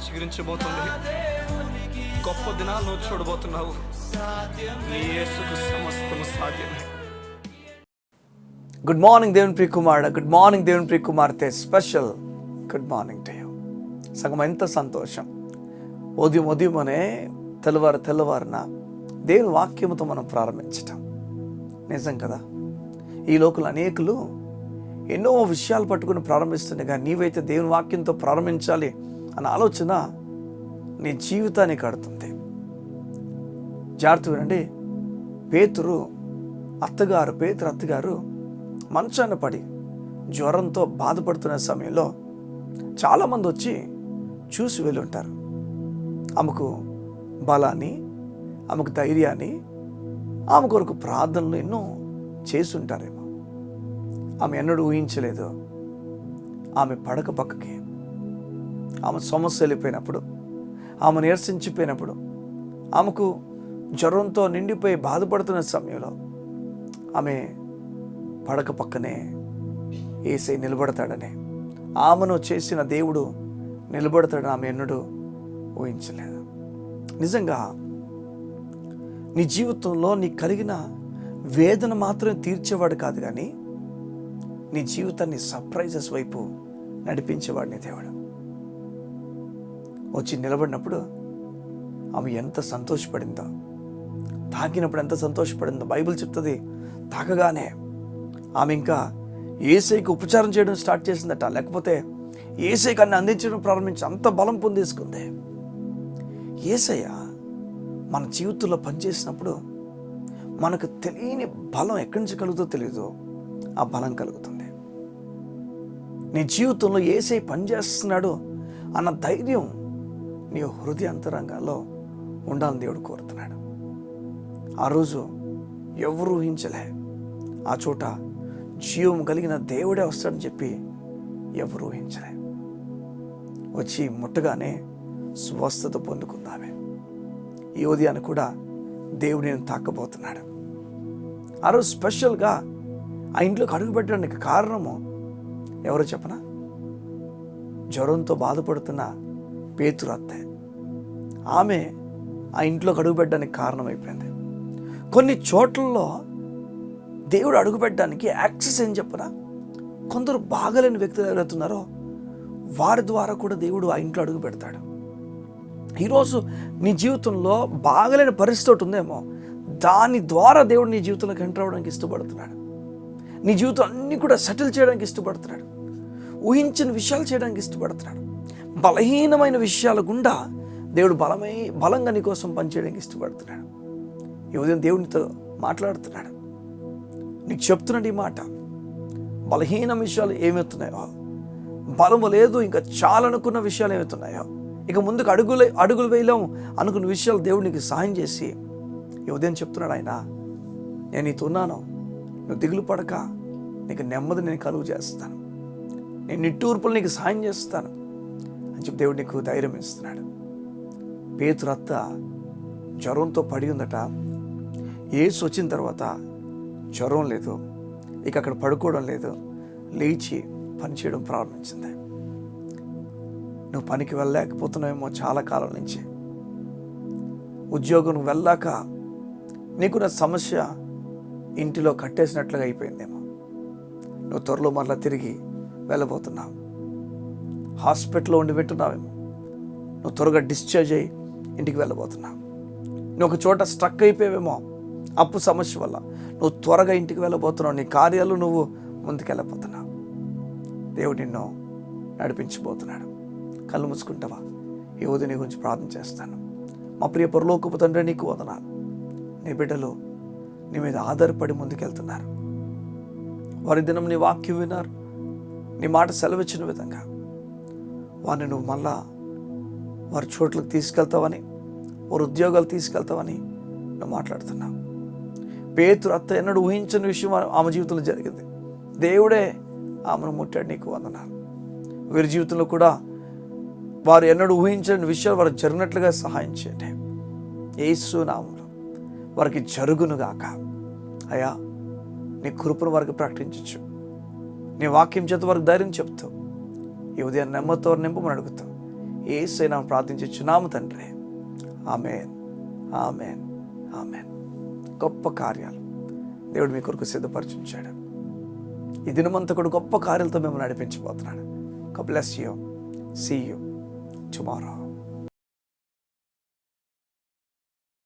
చిగురించబోతుంది. గొప్ప దినాలు నువ్వు చూడబోతున్నావు. నీ యేసుకు సమస్తము సాధ్యమే. గుడ్ మార్నింగ్ దేవుని ప్రియ కుమారుడు, గుడ్ మార్నింగ్ దేవుని ప్రియ కుమార్తె. Special good morning to you. సగం ఎంత సంతోషం. ఉదయమనే తెల్లవారున దేవుని వాక్యముతో మనం ప్రారంభించటం నిజం కదా. ఈ లోకల్ అనేకులు ఎన్నో విషయాలు పట్టుకుని ప్రారంభిస్తుండగా నీవైతే దేవుని వాక్యంతో ప్రారంభించాలి అన్న ఆలోచన నీ జీవితాన్ని కడుతుంది. జాగ్రత్త వినండి. పేతురు అత్తగారు మంచాన పడి జ్వరంతో బాధపడుతున్న సమయంలో చాలామంది వచ్చి చూసి వెళ్ళి ఉంటారు. ఆమెకు బలాన్ని, ఆమెకు ధైర్యాన్ని, ఆమె కొరకు ప్రార్థనలు ఎన్నో చేసి ఉంటారేమో. ఆమె ఎన్నడూ ఊహించలేదు ఆమె పడక పక్కకి, ఆమె సమస్య వెళ్ళిపోయినప్పుడు, ఆమె నీరసించిపోయినప్పుడు, ఆమెకు జ్వరంతో నిండిపోయి బాధపడుతున్న సమయంలో ఆమె పడక పక్కనే యేసయ్య నిలబడతాడని, ఆమెను చేసిన దేవుడు నిలబడతాడని ఆమె ఎన్నడూ ఊహించలేదు. నిజంగా నీ జీవితంలో నీకు కలిగిన వేదన మాత్రమే తీర్చేవాడు కాదు, కానీ నీ జీవితాన్ని సర్ప్రైజెస్ వైపు నడిపించేవాడు నీ దేవుడు. వచ్చి నిలబడినప్పుడు ఆమె ఎంత సంతోషపడిందో, తాకినప్పుడు ఎంత సంతోషపడిందో బైబిల్ చెప్తుంది. తాకగానే ఆమె ఇంకా యేసయ్యకు ఉపచారం చేయడం స్టార్ట్ చేసిందట. లేకపోతే యేసయ్యకు అన్ని అందించడం ప్రారంభించి అంత బలం పొందేసుకుంది. యేసయ్య మన జీవితంలో పనిచేసినప్పుడు మనకు తెలియని బలం ఎక్కడి నుంచి కలుగుతుందో తెలియదు, ఆ బలం కలుగుతుంది. నీ జీవితంలో యేసయ్య పనిచేస్తున్నాడు అన్న ధైర్యం నీ హృదయ అంతరంగాల్లో ఉండాలని దేవుడు కోరుతున్నాడు. ఆ రోజు ఎవరు ఊహించలే ఆ చోట జీవం కలిగిన దేవుడే వస్తాడని చెప్పి ఎవరు ఊహించలే. వచ్చి ముట్టగానే స్వస్థత పొందుకుందామే. ఈ ఉదయాన్ని కూడా దేవుడు నేను తాకబోతున్నాడు. ఆ రోజు స్పెషల్గా ఆ ఇంట్లోకి అడుగుపెట్టడానికి కారణము ఎవరో చెప్పనా? జ్వరంతో బాధపడుతున్న పేతురు అత్తే. ఆమె ఆ ఇంట్లోకి అడుగుపెట్టడానికి కారణమైపోయింది. కొన్ని చోట్లలో దేవుడు అడుగుపెట్టడానికి యాక్సెస్ ఏం చెప్పనా? కొందరు బాగలేని వ్యక్తులు ఎవరైతున్నారో వారి ద్వారా కూడా దేవుడు ఆ ఇంట్లో అడుగు పెడతాడు. ఈరోజు నీ జీవితంలో బాగలేని పరిస్థితి ఉందేమో, దాని ద్వారా దేవుడు నీ జీవితంలోకి ఎంటర్ అవ్వడానికి ఇష్టపడుతున్నాడు. నీ జీవితం అన్నీ కూడా సెటిల్ చేయడానికి ఇష్టపడుతున్నాడు. ఊహించిన విషయాలు చేయడానికి ఇష్టపడుతున్నాడు. బలహీనమైన విషయాల గుండా దేవుడు బలంగా నీ కోసం పనిచేయడానికి ఇష్టపడుతున్నాడు. ఈ ఉదయం దేవునితో మాట్లాడుతున్నాడు, నీకు చెప్తున్నాడు ఈ మాట. బలహీన విషయాలు ఏమవుతున్నాయో, బలము లేదు ఇంకా చాలనుకున్న విషయాలు ఏమవుతున్నాయో, ఇక ముందుకు అడుగులు వేయలేము అనుకున్న విషయాలు దేవుడు నీకు సహాయం చేసి ఈ ఉదయం చెప్తున్నాడు. ఆయన, నేను నీతో ఉన్నాను, నువ్వు దిగులు పడక, నీకు నెమ్మది నేను కలుగు చేస్తాను, నేను నిట్టూర్పులు నీకు సహాయం చేస్తాను అని చెప్పి దేవుడు నీకు ధైర్యం ఇస్తున్నాడు. పేతురు అత్త జ్వరంతో పడి ఉందట. యేసు వచ్చిన తర్వాత జ్వరం లేదు, ఇక అక్కడ పడుకోవడం లేదు, లేచి పనిచేయడం ప్రారంభించింది. నువ్వు పనికి వెళ్ళలేకపోతున్నావేమో చాలా కాలం నుంచి. ఉద్యోగం వెళ్ళాక నీకున్న సమస్య ఇంటిలో కట్టేసినట్లుగా అయిపోయిందేమో. నువ్వు త్వరలో మరలా తిరిగి వెళ్ళబోతున్నావు. హాస్పిటల్లో ఉండి పెట్టున్నావేమో, నువ్వు త్వరగా డిశ్చార్జ్ అయ్యి ఇంటికి వెళ్ళబోతున్నావు. నువ్వు ఒక చోట స్ట్రక్ అయిపోయావేమో అప్పు సమస్య వల్ల, నువ్వు త్వరగా ఇంటికి వెళ్ళబోతున్నావు. నీ కార్యాలు నువ్వు ముందుకెళ్ళబోతున్నావు. దేవుడు నిన్ను నడిపించబోతున్నాడు. కళ్ళు మూసుకుంటావా? ఈ ఉదయం నీ గురించి ప్రార్థన చేస్తాను. మా ప్రియ పరలోకపు తండ్రి, నీకు వందనాలు. నీ బిడ్డలు నీ మీద ఆధారపడి ముందుకెళ్తున్నారు. వారి దినం నీ వాక్యం విన్నారు, నీ మాట సెలవిచ్చిన విధంగా వారిని నువ్వు మళ్ళా వారి చోట్లకు తీసుకెళ్తావని, వారి ఉద్యోగాలు తీసుకెళ్తావని నువ్వు మాట్లాడుతున్నావు. పేతురు అత్త ఎన్నడూ ఊహించని విషయం ఆమె జీవితంలో జరిగింది. దేవుడే ఆమెను ముట్టాడు. నీకు వందనాలు. వీరి జీవితంలో కూడా వారు ఎన్నడూ ఊహించని విషయాలు వారు జరిగినట్లుగా సహాయం చేయండి. యేసు నామములో వారికి జరుగునుగాక. అయ్యా, నీ కృపను వారికి ప్రకటించచ్చు. నీ వాక్యం చేత వారికి ధైర్యం చెప్తావు. ఈ ఉదయం నెమ్మదితో నింపమని అడుగుతావు. యేసయ్య ప్రార్థించుచున్నాము తండ్రి. ఆమేన్, ఆమేన్, ఆమేన్. గొప్ప కార్యాలు దేవుడు మీ కొరకు సిద్ధపరచుంచాడు. ఈ దినమంతా కూడా గొప్ప కార్యాలతో మిమ్మల్ని నడిపించబోతున్నాడు. God bless you. See you tomorrow.